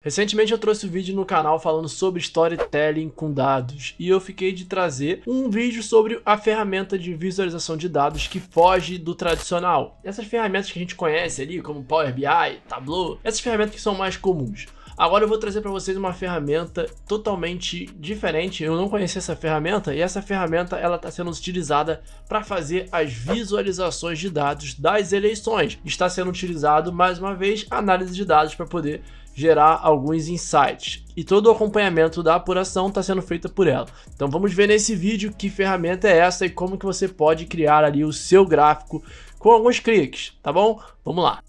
Recentemente eu trouxe um vídeo no canal falando sobre storytelling com dados e eu fiquei de trazer um vídeo sobre a ferramenta de visualização de dados que foge do tradicional. Essas ferramentas que a gente conhece ali, como Power BI, Tableau, essas ferramentas que são mais comuns. Agora eu vou trazer para vocês uma ferramenta totalmente diferente. Eu não conhecia essa ferramenta e essa ferramenta ela está sendo utilizada para fazer as visualizações de dados das eleições. Está sendo utilizado mais uma vez análise de dados para poder gerar alguns insights. E todo o acompanhamento da apuração está sendo feito por ela. Então vamos ver nesse vídeo que ferramenta é essa e como que você pode criar ali o seu gráfico com alguns cliques, tá bom? Vamos lá.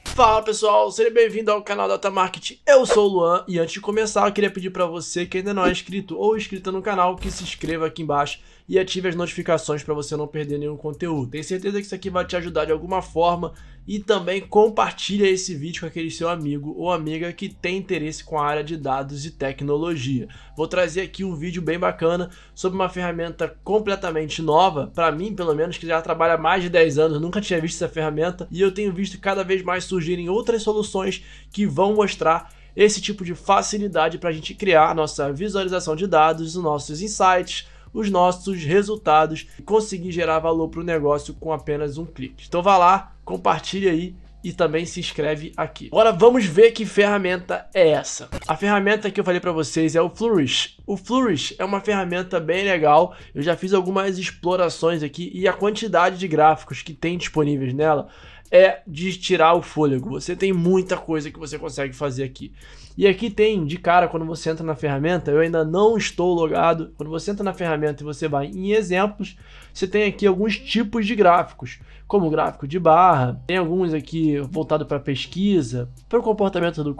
Fala pessoal, seja bem-vindo ao canal Data Marketing, eu sou o Luan e antes de começar eu queria pedir para você que ainda não é inscrito ou inscrita no canal que se inscreva aqui embaixo e ative as notificações para você não perder nenhum conteúdo. Tenho certeza que isso aqui vai te ajudar de alguma forma e também compartilha esse vídeo com aquele seu amigo ou amiga que tem interesse com a área de dados e tecnologia. Vou trazer aqui um vídeo bem bacana sobre uma ferramenta completamente nova, para mim pelo menos, que já trabalha há mais de 10 anos, nunca tinha visto essa ferramenta e eu tenho visto cada vez mais surgirem outras soluções que vão mostrar esse tipo de facilidade para a gente criar a nossa visualização de dados, os nossos insights, os nossos resultados e conseguir gerar valor para o negócio com apenas um clique. Então vá lá, compartilha aí e também se inscreve aqui. Agora vamos ver que ferramenta é essa. A ferramenta que eu falei para vocês é o Flourish. O Flourish é uma ferramenta bem legal, eu já fiz algumas explorações aqui e a quantidade de gráficos que tem disponíveis nela é de tirar o fôlego. Você tem muita coisa que você consegue fazer aqui. E aqui tem, de cara, quando você entra na ferramenta, eu ainda não estou logado, quando você entra na ferramenta e você vai em exemplos, você tem aqui alguns tipos de gráficos, como o gráfico de barra, tem alguns aqui voltados para pesquisa, para o comportamento do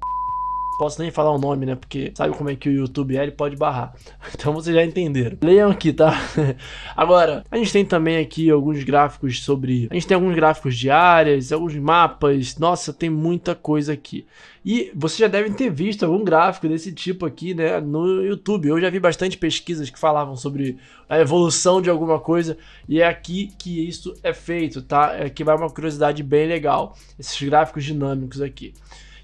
posso nem falar o nome, né? Porque sabe como é que o YouTube é, ele pode barrar. Então vocês já entenderam. Leiam aqui, tá? Agora, a gente tem também aqui alguns gráficos sobre... A gente tem alguns gráficos de áreas, alguns mapas. Nossa, tem muita coisa aqui. E vocês já devem ter visto algum gráfico desse tipo aqui, né? No YouTube. Eu já vi bastante pesquisas que falavam sobre a evolução de alguma coisa. E é aqui que isso é feito, tá? Aqui vai uma curiosidade bem legal. Esses gráficos dinâmicos aqui.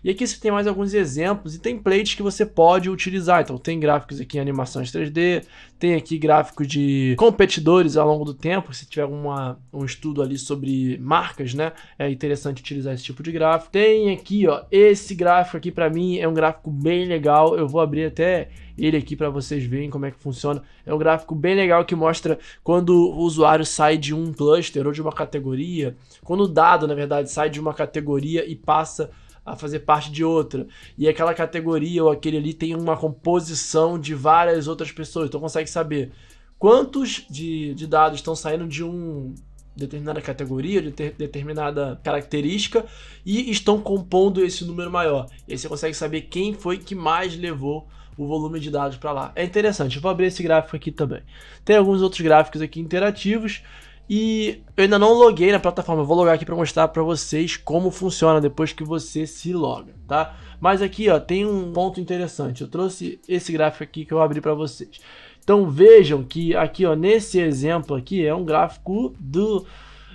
E aqui você tem mais alguns exemplos e templates que você pode utilizar. Então tem gráficos aqui em animações 3D, tem aqui gráficos de competidores ao longo do tempo. Se tiver um estudo ali sobre marcas, né, é interessante utilizar esse tipo de gráfico. Tem aqui, ó, esse gráfico aqui para mim é um gráfico bem legal. Eu vou abrir até ele aqui para vocês verem como é que funciona. É um gráfico bem legal que mostra quando o usuário sai de um cluster ou de uma categoria, quando o dado, na verdade, sai de uma categoria e passa a fazer parte de outra, e aquela categoria ou aquele ali tem uma composição de várias outras pessoas, então consegue saber quantos de dados estão saindo de uma determinada categoria, de determinada característica, e estão compondo esse número maior, e aí você consegue saber quem foi que mais levou o volume de dados para lá. É interessante, eu vou abrir esse gráfico aqui também. Tem alguns outros gráficos aqui interativos, e eu ainda não loguei na plataforma, eu vou logar aqui para mostrar para vocês como funciona depois que você se loga, tá? Mas aqui, ó, tem um ponto interessante, eu trouxe esse gráfico aqui que eu abri para vocês. Então vejam que aqui, ó, nesse exemplo aqui é um gráfico do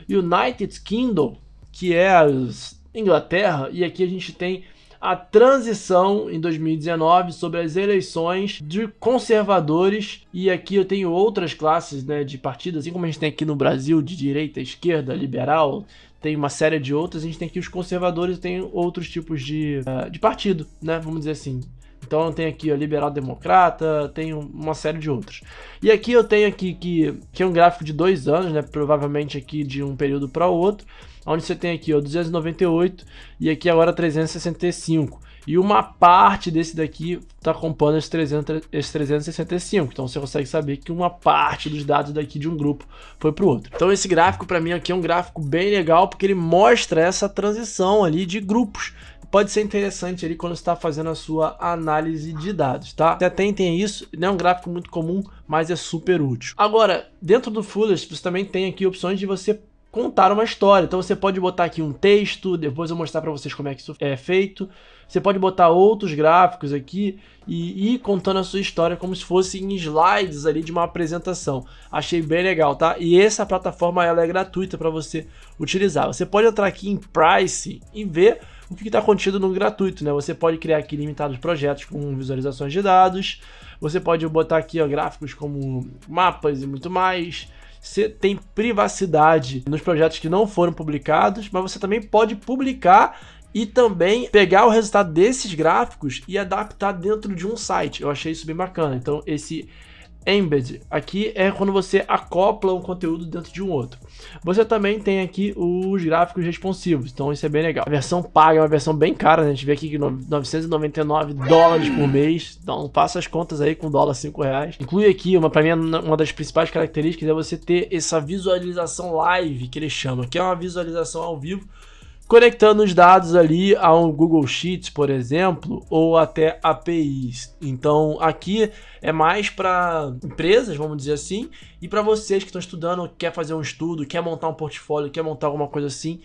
United Kingdom, que é a Inglaterra, e aqui a gente tem a transição em 2019 sobre as eleições de conservadores, e aqui eu tenho outras classes, né, de partidos, assim como a gente tem aqui no Brasil de direita, esquerda, liberal, tem uma série de outras, a gente tem aqui os conservadores e tem outros tipos de partido, né, vamos dizer assim. Então tem aqui o liberal democrata, tem uma série de outros. E aqui eu tenho aqui que é um gráfico de 2 anos, né, provavelmente aqui de um período para o outro, onde você tem aqui, ó, 298 e aqui agora 365. E uma parte desse daqui está compondo esse 365. Então você consegue saber que uma parte dos dados daqui de um grupo foi para o outro. Então esse gráfico para mim aqui é um gráfico bem legal porque ele mostra essa transição ali de grupos. Pode ser interessante ali quando você está fazendo a sua análise de dados, tá? Atentem a isso, não é um gráfico muito comum, mas é super útil. Agora, dentro do Flourish, você também tem aqui opções de você contar uma história. Então você pode botar aqui um texto, depois eu vou mostrar para vocês como é que isso é feito. Você pode botar outros gráficos aqui e ir contando a sua história como se fossem slides ali de uma apresentação. Achei bem legal, tá? E essa plataforma ela é gratuita para você utilizar. Você pode entrar aqui em Price e ver o que está contido no gratuito, né? Você pode criar aqui limitados projetos com visualizações de dados. Você pode botar aqui, ó, gráficos como mapas e muito mais. Você tem privacidade nos projetos que não foram publicados, mas você também pode publicar e também pegar o resultado desses gráficos e adaptar dentro de um site. Eu achei isso bem bacana. Então esse embed aqui é quando você acopla um conteúdo dentro de um outro. Você também tem aqui os gráficos responsivos, então isso é bem legal. A versão paga é uma versão bem cara, né? A gente vê aqui que $999 por mês, então faça as contas aí com dólar R$5. Inclui aqui, para mim, uma das principais características é você ter essa visualização live, que eles chamam, que é uma visualização ao vivo, conectando os dados ali a um Google Sheets, por exemplo, ou até APIs. Então aqui é mais para empresas, vamos dizer assim, e para vocês que estão estudando, quer fazer um estudo, quer montar um portfólio, quer montar alguma coisa assim,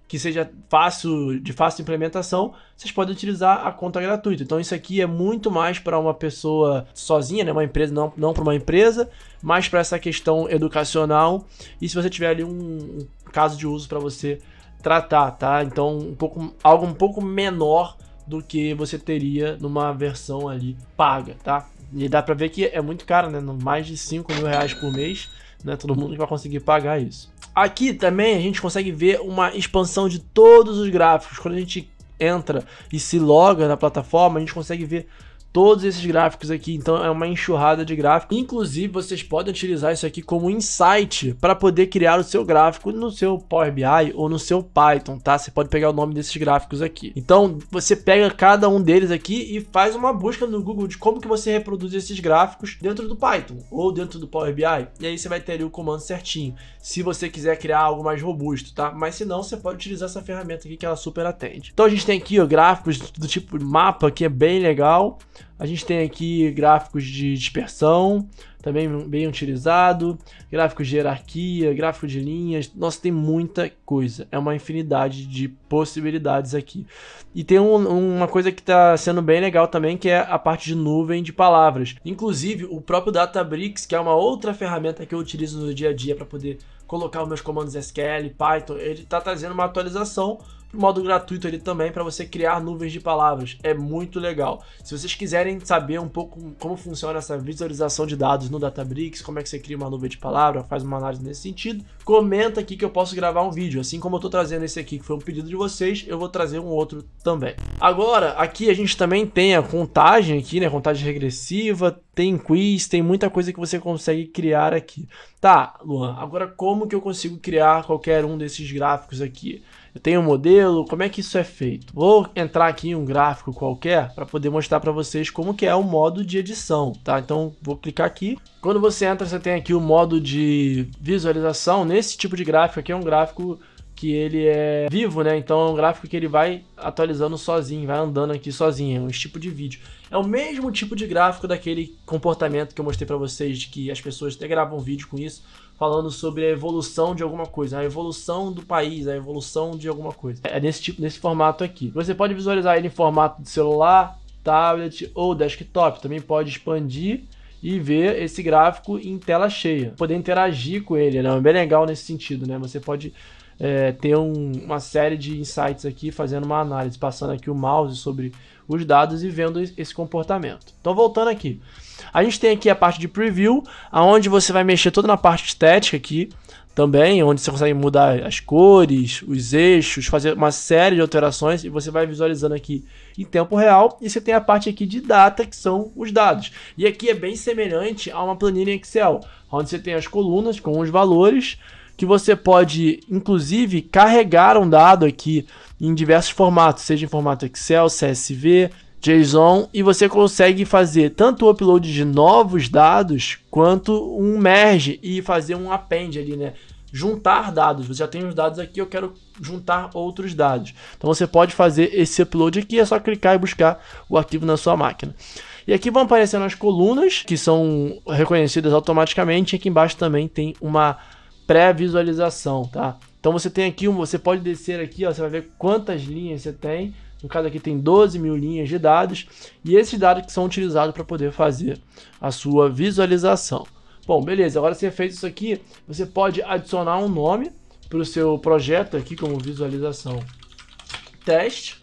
que seja de fácil implementação, vocês podem utilizar a conta gratuita. Então isso aqui é muito mais para uma pessoa sozinha, né? Uma empresa, não para uma empresa, mais para essa questão educacional, e se você tiver ali um caso de uso para você tratar, tá? Então algo um pouco menor do que você teria numa versão ali paga, tá? E dá pra ver que é muito caro, né? Mais de R$5.000 por mês, né? Todo mundo vai conseguir pagar isso. Aqui também a gente consegue ver uma expansão de todos os gráficos. Quando a gente entra e se loga na plataforma, a gente consegue ver todos esses gráficos aqui, então é uma enxurrada de gráficos. Inclusive, vocês podem utilizar isso aqui como insight para poder criar o seu gráfico no seu Power BI ou no seu Python, tá? Você pode pegar o nome desses gráficos aqui. Então, você pega cada um deles aqui e faz uma busca no Google de como que você reproduz esses gráficos dentro do Python ou dentro do Power BI. E aí você vai ter ali o comando certinho, se você quiser criar algo mais robusto, tá? Mas se não, você pode utilizar essa ferramenta aqui que ela super atende. Então, a gente tem aqui, ó, gráficos do tipo mapa, que é bem legal. A gente tem aqui gráficos de dispersão, também bem utilizado, gráficos de hierarquia, gráficos de linhas. Nossa, tem muita coisa, é uma infinidade de possibilidades aqui. E tem uma coisa que está sendo bem legal também, que é a parte de nuvem de palavras. Inclusive, o próprio Databricks, que é uma outra ferramenta que eu utilizo no dia a dia para poder colocar os meus comandos SQL, Python, ele está trazendo uma atualização pro modo gratuito ali também para você criar nuvens de palavras. É muito legal. Se vocês quiserem saber um pouco como funciona essa visualização de dados no Databricks, como é que você cria uma nuvem de palavra, faz uma análise nesse sentido, comenta aqui que eu posso gravar um vídeo. Assim como eu tô trazendo esse aqui, que foi um pedido de vocês, eu vou trazer um outro também. Agora, aqui a gente também tem a contagem aqui, né? Contagem regressiva, tem quiz, tem muita coisa que você consegue criar aqui. Tá, Luan, agora como que eu consigo criar qualquer um desses gráficos aqui? Eu tenho um modelo, como é que isso é feito? Vou entrar aqui em um gráfico qualquer para poder mostrar para vocês como que é o modo de edição, tá? Então vou clicar aqui. Quando você entra, você tem aqui o modo de visualização. Nesse tipo de gráfico aqui é um gráfico que ele é vivo, né? Então é um gráfico que ele vai atualizando sozinho, vai andando aqui sozinho, é um tipo de vídeo. É o mesmo tipo de gráfico daquele comportamento que eu mostrei para vocês, de que as pessoas até gravam um vídeo com isso, falando sobre a evolução de alguma coisa, a evolução do país, a evolução de alguma coisa. É nesse formato aqui. Você pode visualizar ele em formato de celular, tablet ou desktop. Também pode expandir e ver esse gráfico em tela cheia. Poder interagir com ele, né? É bem legal nesse sentido, né? Você pode ter uma série de insights aqui, fazendo uma análise, passando aqui o mouse sobre os dados e vendo esse comportamento. Então, voltando aqui. A gente tem aqui a parte de preview, onde você vai mexer toda na parte estética aqui, também, onde você consegue mudar as cores, os eixos, fazer uma série de alterações, e você vai visualizando aqui em tempo real. E você tem a parte aqui de data, que são os dados. E aqui é bem semelhante a uma planilha Excel, onde você tem as colunas com os valores, que você pode, inclusive, carregar um dado aqui em diversos formatos, seja em formato Excel, CSV, JSON, e você consegue fazer tanto o upload de novos dados, quanto um merge e fazer um append ali, né? Juntar dados. Você já tem os dados aqui, eu quero juntar outros dados. Então você pode fazer esse upload aqui, é só clicar e buscar o arquivo na sua máquina. E aqui vão aparecendo as colunas, que são reconhecidas automaticamente, e aqui embaixo também tem uma pré-visualização, tá? Então você tem aqui, você pode descer aqui, ó, você vai ver quantas linhas você tem. No caso aqui tem 12.000 linhas de dados, e esses dados que são utilizados para poder fazer a sua visualização. Bom, beleza, agora você fez isso aqui, você pode adicionar um nome para o seu projeto aqui, como visualização teste,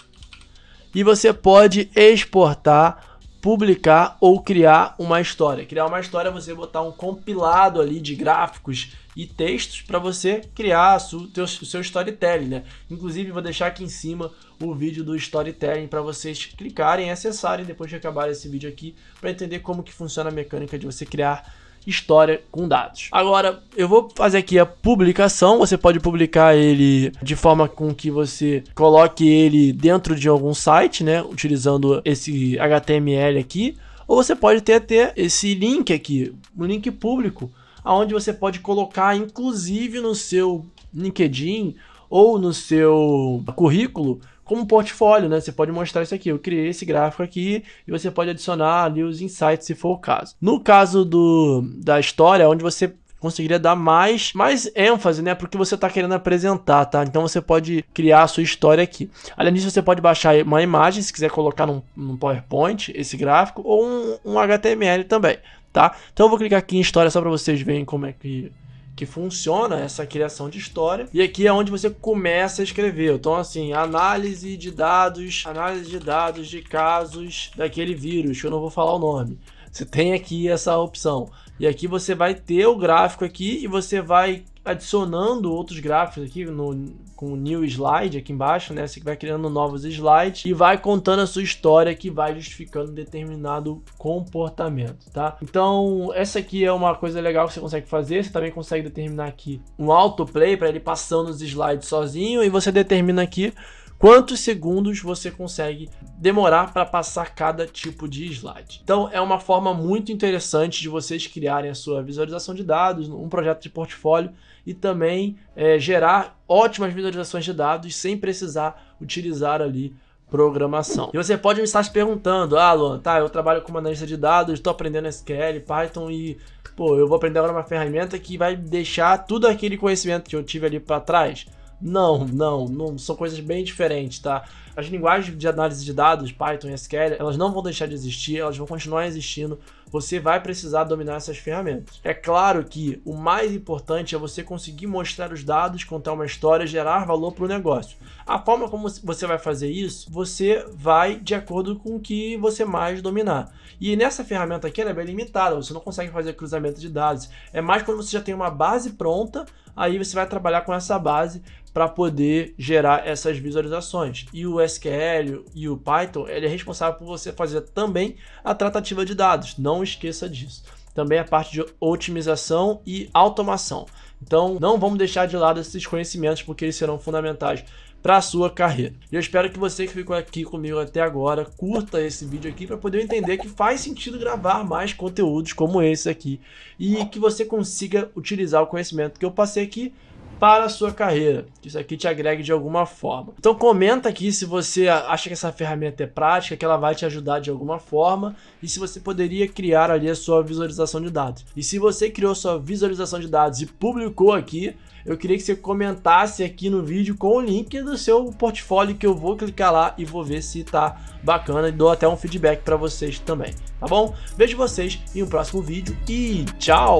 e você pode exportar, publicar ou criar uma história. Criar uma história é você botar um compilado ali de gráficos e textos para você criar o seu storytelling, né? Inclusive vou deixar aqui em cima o vídeo do storytelling para vocês clicarem e acessarem depois de acabar esse vídeo aqui, para entender como que funciona a mecânica de você criar história com dados. Agora eu vou fazer aqui a publicação. Você pode publicar ele de forma com que você coloque ele dentro de algum site, né, utilizando esse HTML aqui, ou você pode ter até esse link aqui, um link público, onde você pode colocar inclusive no seu LinkedIn ou no seu currículo como portfólio, né? Você pode mostrar isso aqui, eu criei esse gráfico aqui, e você pode adicionar ali os insights se for o caso. No caso da história, onde você conseguiria dar mais ênfase, né, porque você está querendo apresentar, tá? Então você pode criar a sua história aqui. Além disso, você pode baixar uma imagem, se quiser colocar num PowerPoint, esse gráfico, ou um HTML também, tá? Então eu vou clicar aqui em história só para vocês verem como é que funciona essa criação de história. E aqui é onde você começa a escrever. Então assim, análise de dados de casos daquele vírus, que eu não vou falar o nome. Você tem aqui essa opção. E aqui você vai ter o gráfico aqui e você vai adicionando outros gráficos aqui com o new slide aqui embaixo, né? Você vai criando novos slides e vai contando a sua história que vai justificando determinado comportamento, tá? Então, essa aqui é uma coisa legal que você consegue fazer. Você também consegue determinar aqui um autoplay para ele passando os slides sozinho, e você determina aqui quantos segundos você consegue demorar para passar cada tipo de slide. Então é uma forma muito interessante de vocês criarem a sua visualização de dados, um projeto de portfólio, e também gerar ótimas visualizações de dados sem precisar utilizar ali programação. E você pode estar se perguntando: ah, Luan, tá, eu trabalho como analista de dados, estou aprendendo SQL, Python e, pô, eu vou aprender agora uma ferramenta que vai deixar tudo aquele conhecimento que eu tive ali para trás. Não, são coisas bem diferentes, tá? As linguagens de análise de dados, Python e SQL, elas não vão deixar de existir, elas vão continuar existindo. Você vai precisar dominar essas ferramentas. É claro que o mais importante é você conseguir mostrar os dados, contar uma história, gerar valor para o negócio. A forma como você vai fazer isso, você vai de acordo com o que você mais dominar. E nessa ferramenta aqui ela é bem limitada, você não consegue fazer cruzamento de dados. É mais quando você já tem uma base pronta, aí você vai trabalhar com essa base para poder gerar essas visualizações. E o SQL e o Python, ele é responsável por você fazer também a tratativa de dados. Não esqueça disso. Também a parte de otimização e automação. Então, não vamos deixar de lado esses conhecimentos, porque eles serão fundamentais para a sua carreira. E eu espero que você que ficou aqui comigo até agora curta esse vídeo aqui para poder entender que faz sentido gravar mais conteúdos como esse aqui e que você consiga utilizar o conhecimento que eu passei aqui para a sua carreira, que isso aqui te agregue de alguma forma. Então comenta aqui se você acha que essa ferramenta é prática, que ela vai te ajudar de alguma forma, e se você poderia criar ali a sua visualização de dados. E se você criou sua visualização de dados e publicou aqui, eu queria que você comentasse aqui no vídeo com o link do seu portfólio, que eu vou clicar lá e vou ver se tá bacana, e dou até um feedback para vocês também, tá bom? Vejo vocês em um próximo vídeo e tchau!